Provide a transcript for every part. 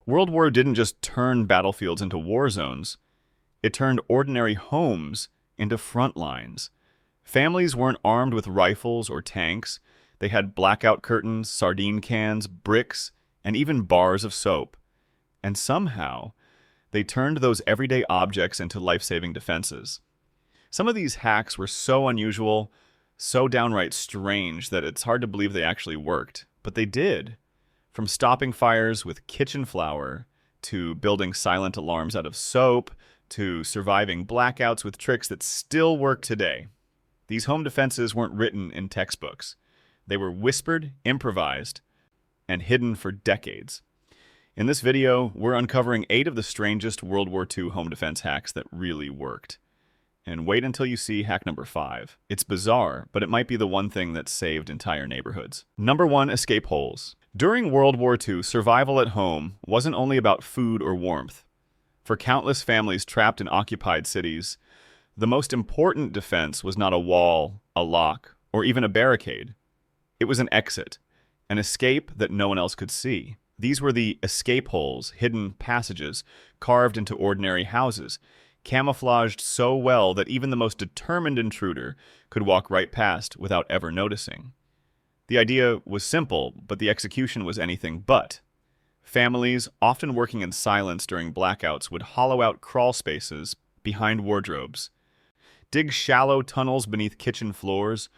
World War didn't just turn battlefields into war zones, it turned ordinary homes into front lines. Families weren't armed with rifles or tanks. They had blackout curtains, sardine cans, bricks, and even bars of soap. And somehow, they turned those everyday objects into life-saving defenses. Some of these hacks were so unusual, so downright strange that it's hard to believe they actually worked. But they did. From stopping fires with kitchen flour, to building silent alarms out of soap, to surviving blackouts with tricks that still work today. These home defenses weren't written in textbooks. They were whispered, improvised, and hidden for decades. In this video, we're uncovering 8 of the strangest World War II home defense hacks that really worked. And wait until you see hack number 5. It's bizarre, but it might be the one thing that saved entire neighborhoods. Number 1, escape holes. During World War II, survival at home wasn't only about food or warmth. For countless families trapped in occupied cities, the most important defense was not a wall, a lock, or even a barricade. It was an exit, an escape that no one else could see. These were the escape holes, hidden passages, carved into ordinary houses, camouflaged so well that even the most determined intruder could walk right past without ever noticing. The idea was simple, but the execution was anything but. Families, often working in silence during blackouts, would hollow out crawl spaces behind wardrobes, dig shallow tunnels beneath kitchen floors,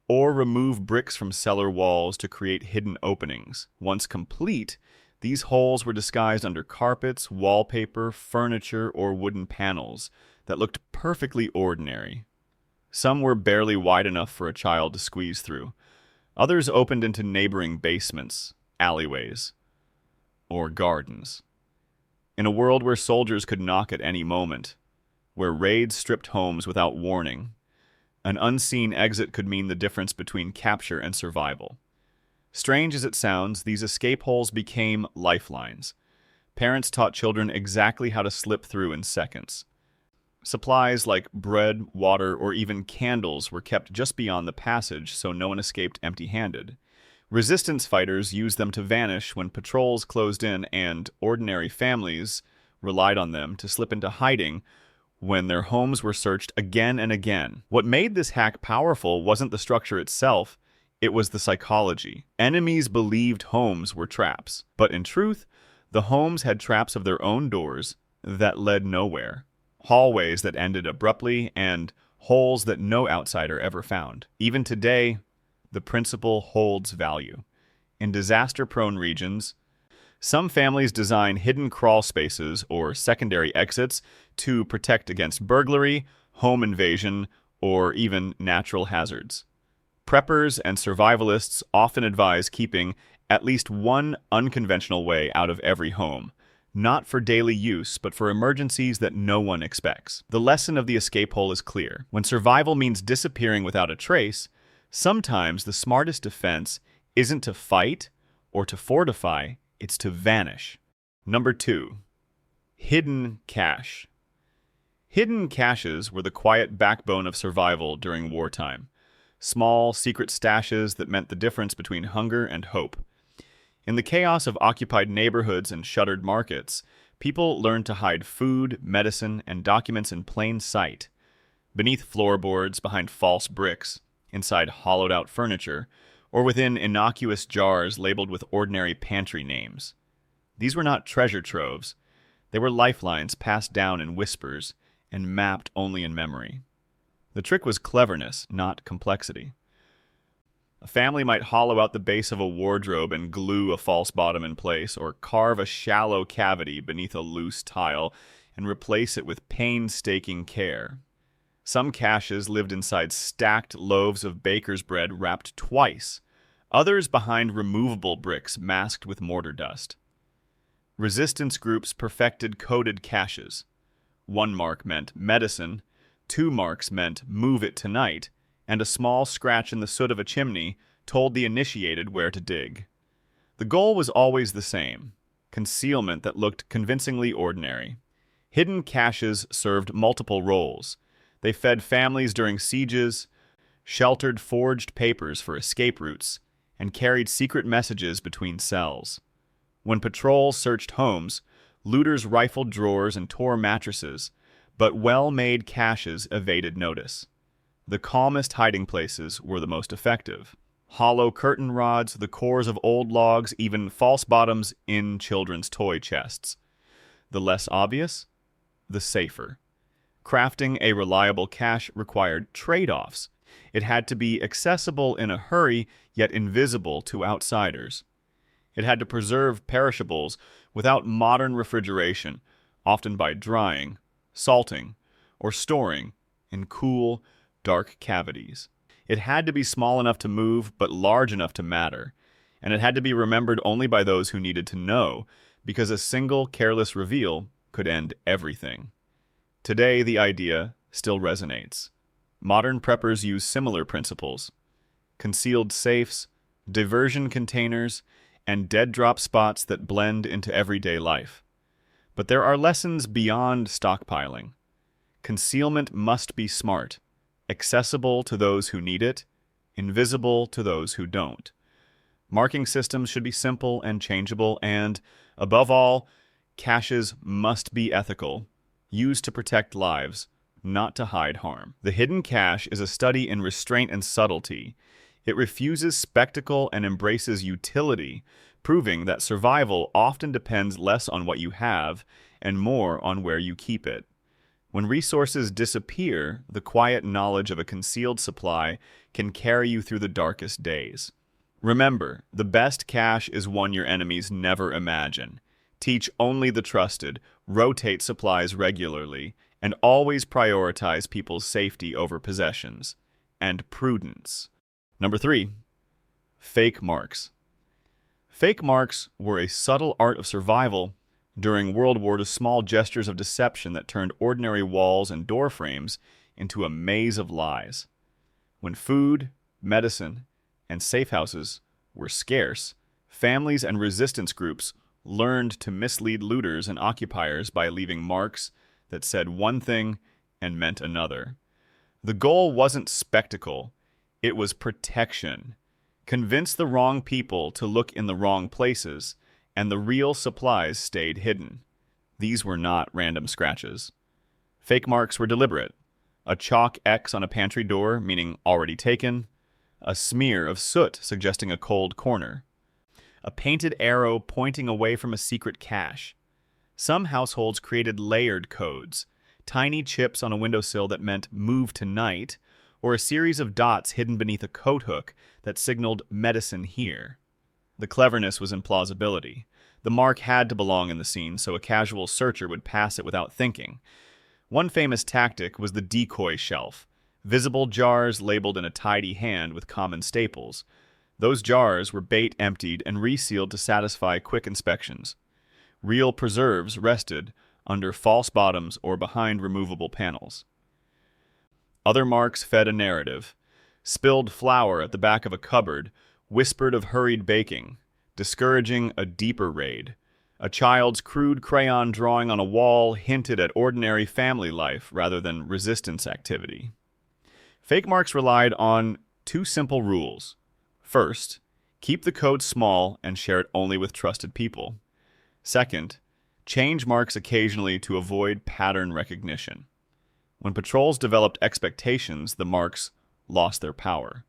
or remove bricks from cellar walls to create hidden openings. Once complete, these holes were disguised under carpets, wallpaper, furniture, or wooden panels that looked perfectly ordinary. Some were barely wide enough for a child to squeeze through. Others opened into neighboring basements, alleyways, or gardens. In a world where soldiers could knock at any moment, where raids stripped homes without warning, an unseen exit could mean the difference between capture and survival. Strange as it sounds, these escape holes became lifelines. Parents taught children exactly how to slip through in seconds. Supplies like bread, water, or even candles were kept just beyond the passage so no one escaped empty-handed. Resistance fighters used them to vanish when patrols closed in, and ordinary families relied on them to slip into hiding when their homes were searched again and again. What made this hack powerful wasn't the structure itself, it was the psychology. Enemies believed homes were traps, but in truth, the homes had traps of their own doors that led nowhere, hallways that ended abruptly, and holes that no outsider ever found. Even today, the principle holds value. In disaster-prone regions, some families design hidden crawl spaces or secondary exits to protect against burglary, home invasion, or even natural hazards. Preppers and survivalists often advise keeping at least one unconventional way out of every home, not for daily use, but for emergencies that no one expects. The lesson of the escape hole is clear. When survival means disappearing without a trace, sometimes the smartest defense isn't to fight or to fortify, it's to vanish. Number 2, hidden cache. Hidden caches were the quiet backbone of survival during wartime. Small, secret stashes that meant the difference between hunger and hope. In the chaos of occupied neighborhoods and shuttered markets, people learned to hide food, medicine, and documents in plain sight. Beneath floorboards, behind false bricks, inside hollowed-out furniture, or within innocuous jars labeled with ordinary pantry names. These were not treasure troves. They were lifelines passed down in whispers and mapped only in memory. The trick was cleverness, not complexity. A family might hollow out the base of a wardrobe and glue a false bottom in place, or carve a shallow cavity beneath a loose tile and replace it with painstaking care. Some caches lived inside stacked loaves of baker's bread wrapped twice, others behind removable bricks masked with mortar dust. Resistance groups perfected coded caches. 1 mark meant medicine, 2 marks meant move it tonight, and a small scratch in the soot of a chimney told the initiated where to dig. The goal was always the same: concealment that looked convincingly ordinary. Hidden caches served multiple roles. They fed families during sieges, sheltered forged papers for escape routes, and carried secret messages between cells. When patrols searched homes, looters rifled drawers and tore mattresses, but well-made caches evaded notice. The calmest hiding places were the most effective. Hollow curtain rods, the cores of old logs, even false bottoms in children's toy chests. The less obvious, the safer. Crafting a reliable cache required trade-offs. It had to be accessible in a hurry, yet invisible to outsiders. It had to preserve perishables without modern refrigeration, often by drying, salting, or storing in cool, dark cavities. It had to be small enough to move, but large enough to matter. And it had to be remembered only by those who needed to know, because a single careless reveal could end everything. Today, the idea still resonates. Modern preppers use similar principles. Concealed safes, diversion containers, and dead drop spots that blend into everyday life. But there are lessons beyond stockpiling. Concealment must be smart, accessible to those who need it, invisible to those who don't. Marking systems should be simple and changeable, and, above all, caches must be ethical, used to protect lives, not to hide harm. The hidden cache is a study in restraint and subtlety. It refuses spectacle and embraces utility, proving that survival often depends less on what you have and more on where you keep it. When resources disappear, the quiet knowledge of a concealed supply can carry you through the darkest days. Remember, the best cache is one your enemies never imagine. Teach only the trusted, rotate supplies regularly, and always prioritize people's safety over possessions. And prudence. Number 3. Fake marks. Fake marks were a subtle art of survival during World War II, small gestures of deception that turned ordinary walls and door frames into a maze of lies. When food, medicine, and safe houses were scarce, families and resistance groups learned to mislead looters and occupiers by leaving marks that said one thing and meant another. The goal wasn't spectacle, it was protection. Convince the wrong people to look in the wrong places, and the real supplies stayed hidden. These were not random scratches. Fake marks were deliberate. A chalk X on a pantry door, meaning already taken. A smear of soot suggesting a cold corner. A painted arrow pointing away from a secret cache. Some households created layered codes, tiny chips on a windowsill that meant move tonight, or a series of dots hidden beneath a coat hook that signaled medicine here. The cleverness was in plausibility. The mark had to belong in the scene, so a casual searcher would pass it without thinking. One famous tactic was the decoy shelf, visible jars labeled in a tidy hand with common staples. Those jars were bait emptied and resealed to satisfy quick inspections. Real preserves rested under false bottoms or behind removable panels. Other marks fed a narrative. Spilled flour at the back of a cupboard whispered of hurried baking, discouraging a deeper raid. A child's crude crayon drawing on a wall hinted at ordinary family life rather than resistance activity. Fake marks relied on two simple rules. First, keep the code small and share it only with trusted people. Second, change marks occasionally to avoid pattern recognition. When patrols developed expectations, the marks lost their power.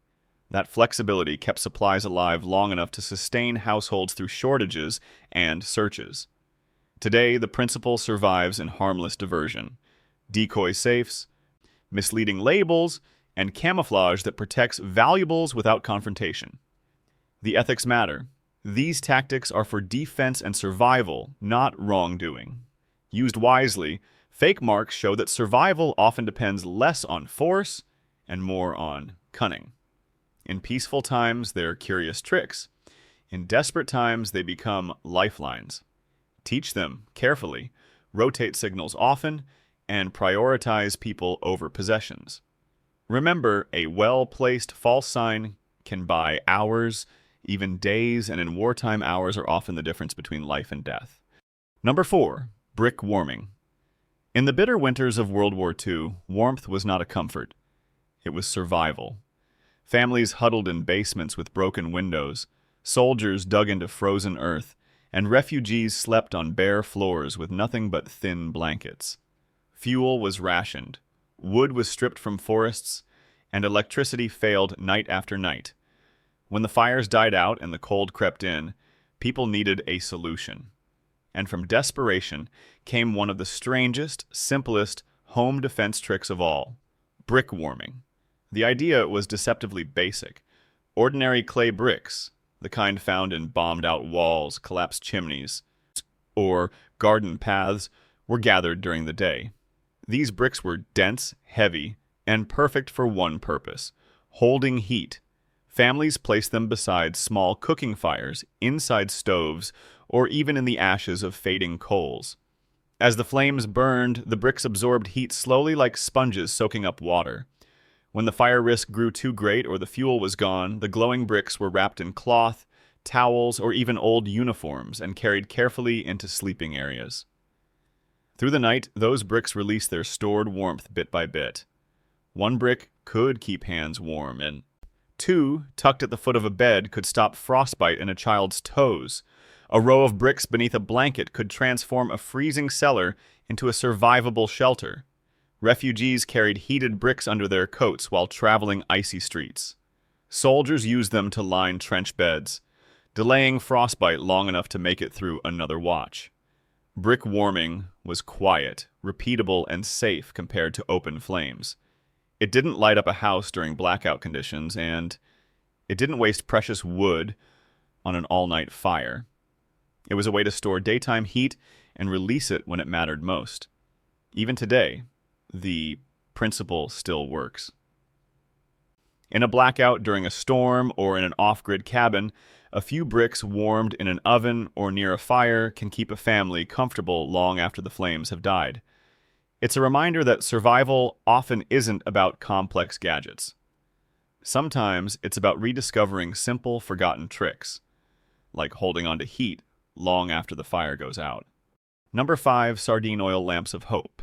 That flexibility kept supplies alive long enough to sustain households through shortages and searches. Today, the principle survives in harmless diversion. Decoy safes, misleading labels, and camouflage that protects valuables without confrontation. The ethics matter. These tactics are for defense and survival, not wrongdoing. Used wisely, fake marks show that survival often depends less on force and more on cunning. In peaceful times, they're curious tricks. In desperate times, they become lifelines. Teach them carefully, rotate signals often, and prioritize people over possessions. Remember, a well-placed false sign can buy hours, even days, and in wartime, hours are often the difference between life and death. Number 4, brick warming. In the bitter winters of World War II, warmth was not a comfort. It was survival. Families huddled in basements with broken windows, soldiers dug into frozen earth, and refugees slept on bare floors with nothing but thin blankets. Fuel was rationed, wood was stripped from forests, and electricity failed night after night. When the fires died out and the cold crept in, people needed a solution. And from desperation came one of the strangest, simplest home defense tricks of all: brick warming. The idea was deceptively basic. Ordinary clay bricks, the kind found in bombed-out walls, collapsed chimneys, or garden paths, were gathered during the day. These bricks were dense, heavy, and perfect for one purpose: holding heat. Families placed them beside small cooking fires, inside stoves, or even in the ashes of fading coals. As the flames burned, the bricks absorbed heat slowly like sponges soaking up water. When the fire risk grew too great or the fuel was gone, the glowing bricks were wrapped in cloth, towels, or even old uniforms and carried carefully into sleeping areas. Through the night, those bricks released their stored warmth bit by bit. One brick could keep hands warm, and two, tucked at the foot of a bed, could stop frostbite in a child's toes. A row of bricks beneath a blanket could transform a freezing cellar into a survivable shelter. Refugees carried heated bricks under their coats while traveling icy streets. Soldiers used them to line trench beds, delaying frostbite long enough to make it through another watch. Brick warming was quiet, repeatable, and safe compared to open flames. It didn't light up a house during blackout conditions, and it didn't waste precious wood on an all-night fire. It was a way to store daytime heat and release it when it mattered most. Even today, the principle still works. In a blackout during a storm or in an off-grid cabin, a few bricks warmed in an oven or near a fire can keep a family comfortable long after the flames have died. It's a reminder that survival often isn't about complex gadgets. Sometimes it's about rediscovering simple, forgotten tricks, like holding on to heat long after the fire goes out. Number 5, sardine oil lamps of hope.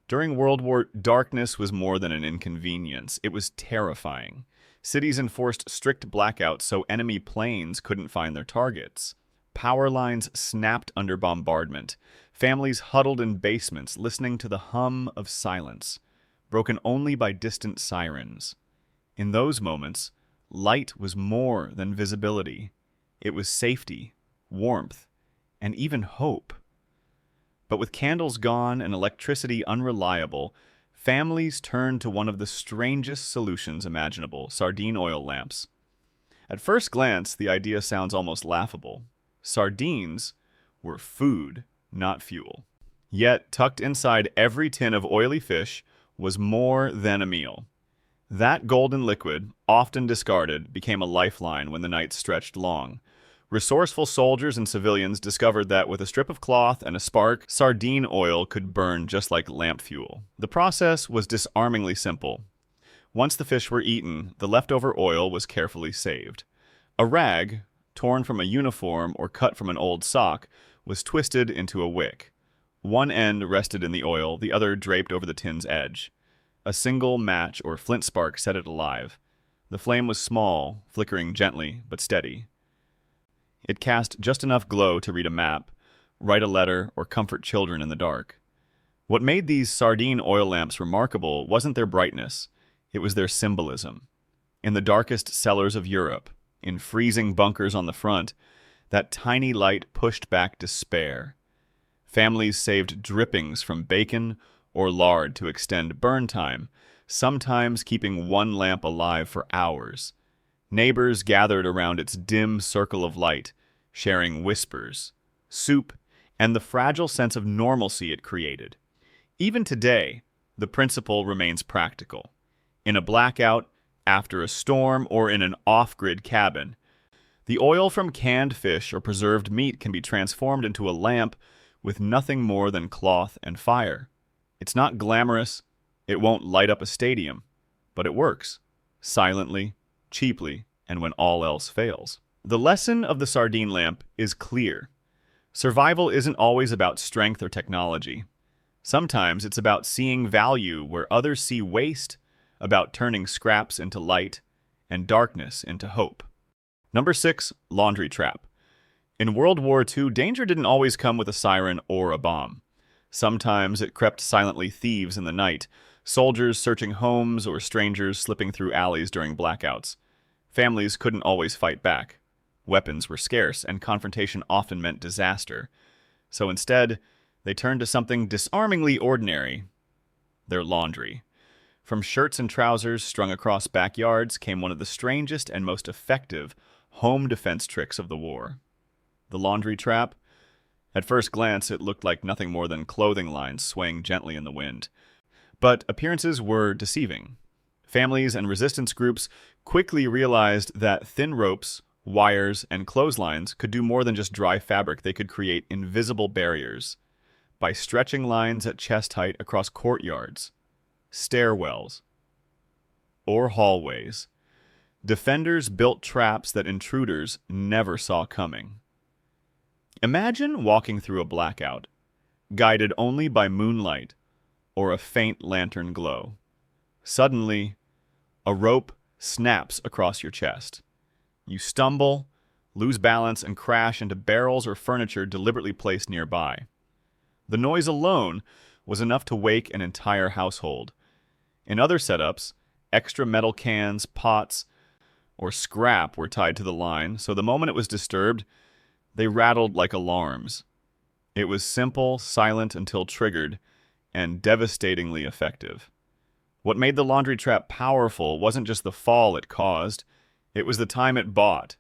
During World War, darkness was more than an inconvenience. It was terrifying. Cities enforced strict blackouts so enemy planes couldn't find their targets. Power lines snapped under bombardment. Families huddled in basements, listening to the hum of silence, broken only by distant sirens. In those moments, light was more than visibility. It was safety, warmth, and even hope. But with candles gone and electricity unreliable, families turned to one of the strangest solutions imaginable: sardine oil lamps. At first glance, the idea sounds almost laughable. Sardines were food, not fuel. Yet, tucked inside every tin of oily fish was more than a meal. That golden liquid, often discarded, became a lifeline when the night stretched long. Resourceful soldiers and civilians discovered that with a strip of cloth and a spark, sardine oil could burn just like lamp fuel. The process was disarmingly simple. Once the fish were eaten, the leftover oil was carefully saved. A rag, torn from a uniform or cut from an old sock, was twisted into a wick. One end rested in the oil, the other draped over the tin's edge. A single match or flint spark set it alive. The flame was small, flickering gently but steady. It cast just enough glow to read a map, write a letter, or comfort children in the dark. What made these sardine oil lamps remarkable wasn't their brightness, it was their symbolism. In the darkest cellars of Europe, in freezing bunkers on the front, that tiny light pushed back despair. Families saved drippings from bacon or lard to extend burn time, sometimes keeping one lamp alive for hours. Neighbors gathered around its dim circle of light, sharing whispers, soup, and the fragile sense of normalcy it created. Even today, the principle remains practical. In a blackout, after a storm, or in an off-grid cabin, the oil from canned fish or preserved meat can be transformed into a lamp with nothing more than cloth and fire. It's not glamorous, it won't light up a stadium, but it works, silently, cheaply, and when all else fails. The lesson of the sardine lamp is clear. Survival isn't always about strength or technology. Sometimes it's about seeing value where others see waste, about turning scraps into light and darkness into hope. Number 6, laundry trap. In World War II, danger didn't always come with a siren or a bomb. Sometimes it crept silently, thieves in the night, soldiers searching homes, or strangers slipping through alleys during blackouts. Families couldn't always fight back. Weapons were scarce, and confrontation often meant disaster. So instead, they turned to something disarmingly ordinary: their laundry. From shirts and trousers strung across backyards came one of the strangest and most effective home defense tricks of the war: the laundry trap. At first glance, it looked like nothing more than clothing lines swaying gently in the wind. But appearances were deceiving. Families and resistance groups quickly realized that thin ropes, wires, and clotheslines could do more than just dry fabric. They could create invisible barriers by stretching lines at chest height across courtyards, stairwells, or hallways. Defenders built traps that intruders never saw coming. Imagine walking through a blackout, guided only by moonlight or a faint lantern glow. Suddenly, a rope snaps across your chest. You stumble, lose balance, and crash into barrels or furniture deliberately placed nearby. The noise alone was enough to wake an entire household. In other setups, extra metal cans, pots, or scrap were tied to the line, so the moment it was disturbed, they rattled like alarms. It was simple, silent until triggered, and devastatingly effective. What made the laundry trap powerful wasn't just the fall it caused, it was the time it bought.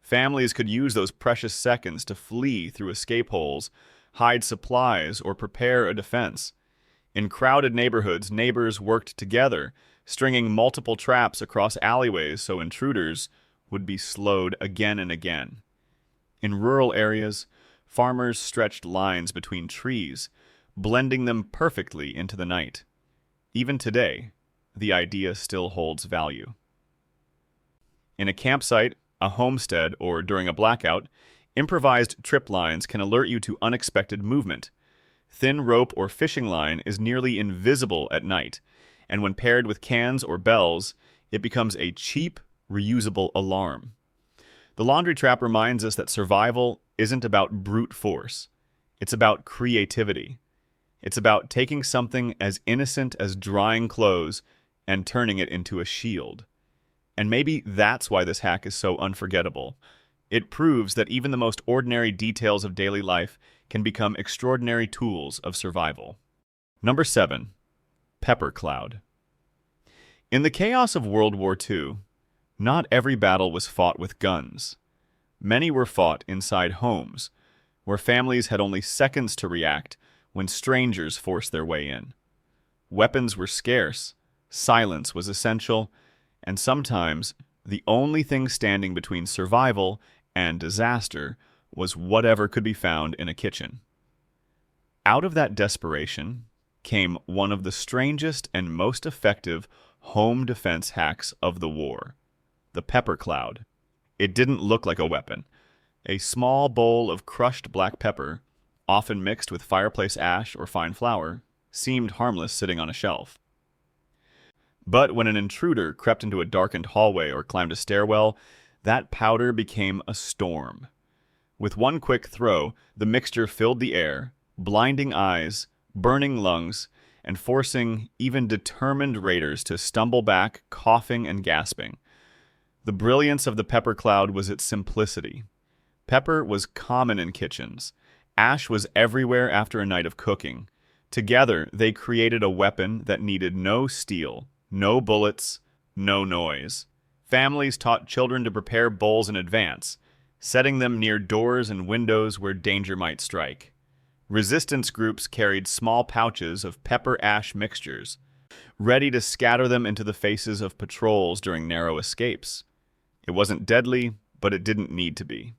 Families could use those precious seconds to flee through escape holes, hide supplies, or prepare a defense. In crowded neighborhoods, neighbors worked together, stringing multiple traps across alleyways so intruders would be slowed again and again. In rural areas, farmers stretched lines between trees, blending them perfectly into the night. Even today, the idea still holds value. In a campsite, a homestead, or during a blackout, improvised trip lines can alert you to unexpected movement. Thin rope or fishing line is nearly invisible at night, and when paired with cans or bells, it becomes a cheap, reusable alarm. The laundry trap reminds us that survival isn't about brute force. It's about creativity. It's about taking something as innocent as drying clothes and turning it into a shield. And maybe that's why this hack is so unforgettable. It proves that even the most ordinary details of daily life can become extraordinary tools of survival. Number 7. Pepper cloud. In the chaos of World War II, not every battle was fought with guns. Many were fought inside homes, where families had only seconds to react when strangers forced their way in. Weapons were scarce, silence was essential, and sometimes the only thing standing between survival and disaster was whatever could be found in a kitchen. Out of that desperation came one of the strangest and most effective home defense hacks of the war: the pepper cloud. It didn't look like a weapon. A small bowl of crushed black pepper, often mixed with fireplace ash or fine flour, seemed harmless sitting on a shelf. But when an intruder crept into a darkened hallway or climbed a stairwell, that powder became a storm. With one quick throw, the mixture filled the air, blinding eyes, burning lungs, and forcing even determined raiders to stumble back, coughing and gasping. The brilliance of the pepper cloud was its simplicity. Pepper was common in kitchens. Ash was everywhere after a night of cooking. Together, they created a weapon that needed no steel, no bullets, no noise. Families taught children to prepare bowls in advance, setting them near doors and windows where danger might strike. Resistance groups carried small pouches of pepper-ash mixtures, ready to scatter them into the faces of patrols during narrow escapes. It wasn't deadly, but it didn't need to be.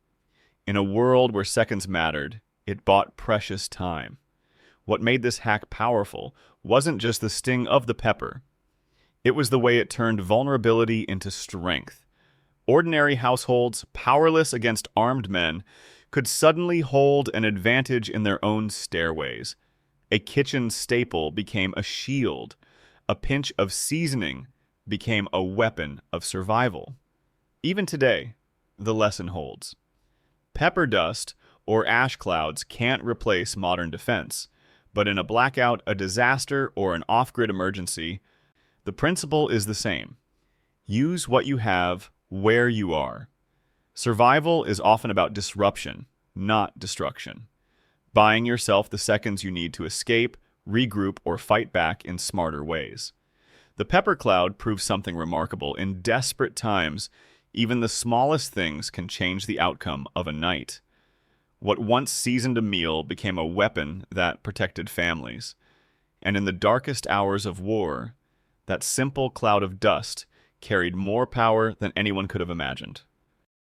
In a world where seconds mattered, it bought precious time. What made this hack powerful wasn't just the sting of the pepper. It was the way it turned vulnerability into strength. Ordinary households, powerless against armed men, could suddenly hold an advantage in their own stairways. A kitchen staple became a shield. A pinch of seasoning became a weapon of survival. Even today, the lesson holds. Pepper dust or ash clouds can't replace modern defense, but in a blackout, a disaster, or an off-grid emergency, the principle is the same. Use what you have where you are. Survival is often about disruption, not destruction. Buying yourself the seconds you need to escape, regroup, or fight back in smarter ways. The pepper cloud proves something remarkable. In desperate times, even the smallest things can change the outcome of a night. What once seasoned a meal became a weapon that protected families. And in the darkest hours of war, that simple cloud of dust carried more power than anyone could have imagined.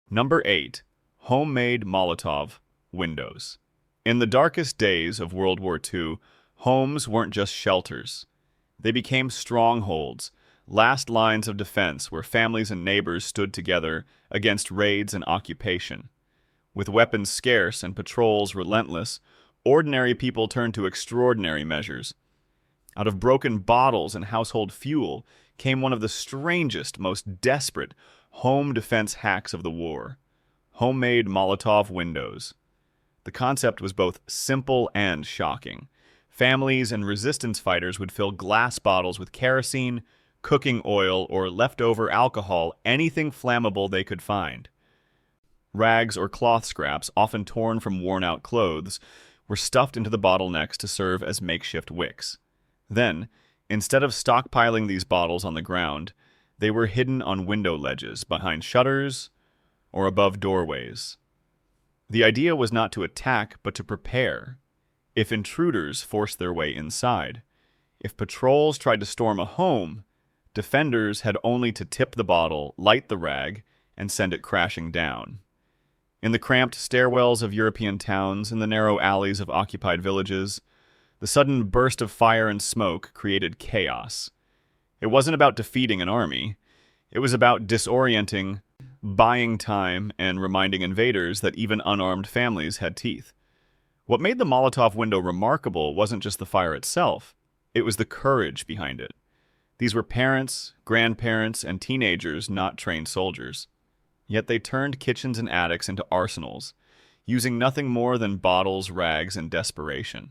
Number 8. Homemade Molotov windows. In the darkest days of World War II, homes weren't just shelters. They became strongholds, last lines of defense where families and neighbors stood together against raids and occupation. With weapons scarce and patrols relentless, ordinary people turned to extraordinary measures. Out of broken bottles and household fuel came one of the strangest, most desperate home defense hacks of the war: homemade Molotov windows. The concept was both simple and shocking. Families and resistance fighters would fill glass bottles with kerosene, cooking oil, or leftover alcohol, anything flammable they could find. Rags or cloth scraps, often torn from worn-out clothes, were stuffed into the bottlenecks to serve as makeshift wicks. Then, instead of stockpiling these bottles on the ground, they were hidden on window ledges, behind shutters, or above doorways. The idea was not to attack, but to prepare. If intruders forced their way inside, if patrols tried to storm a home, defenders had only to tip the bottle, light the rag, and send it crashing down. In the cramped stairwells of European towns, in the narrow alleys of occupied villages, the sudden burst of fire and smoke created chaos. It wasn't about defeating an army. It was about disorienting, buying time, and reminding invaders that even unarmed families had teeth. What made the Molotov window remarkable wasn't just the fire itself. It was the courage behind it. These were parents, grandparents, and teenagers, not trained soldiers. Yet they turned kitchens and attics into arsenals, using nothing more than bottles, rags, and desperation.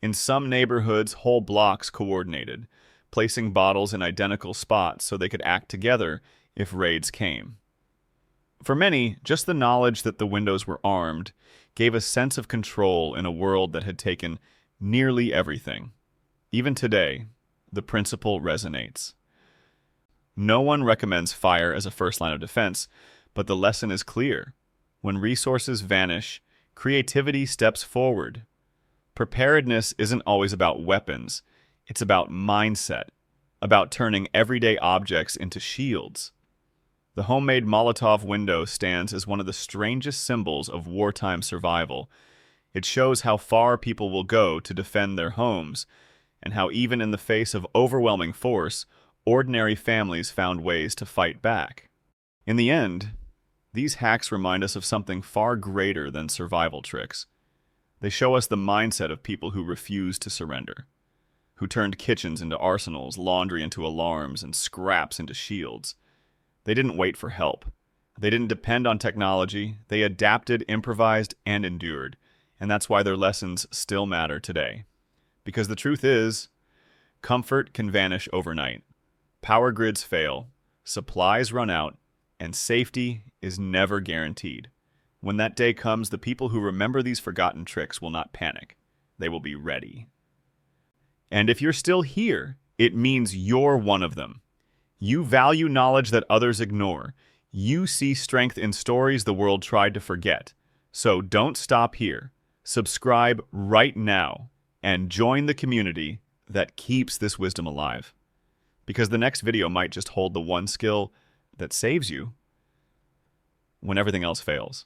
In some neighborhoods, whole blocks coordinated, placing bottles in identical spots so they could act together if raids came. For many, just the knowledge that the windows were armed gave a sense of control in a world that had taken nearly everything. Even today, the principle resonates. No one recommends fire as a first line of defense, but the lesson is clear. When resources vanish, creativity steps forward. Preparedness isn't always about weapons. It's about mindset, about turning everyday objects into shields. The homemade Molotov window stands as one of the strangest symbols of wartime survival. It shows how far people will go to defend their homes, and how even in the face of overwhelming force, ordinary families found ways to fight back. In the end, these hacks remind us of something far greater than survival tricks. They show us the mindset of people who refused to surrender, who turned kitchens into arsenals, laundry into alarms, and scraps into shields. They didn't wait for help. They didn't depend on technology. They adapted, improvised, and endured. And that's why their lessons still matter today. Because the truth is, comfort can vanish overnight. Power grids fail, supplies run out, and safety is never guaranteed. When that day comes, the people who remember these forgotten tricks will not panic. They will be ready. And if you're still here, it means you're one of them. You value knowledge that others ignore. You see strength in stories the world tried to forget. So don't stop here. Subscribe right now and join the community that keeps this wisdom alive. Because the next video might just hold the one skill that saves you when everything else fails.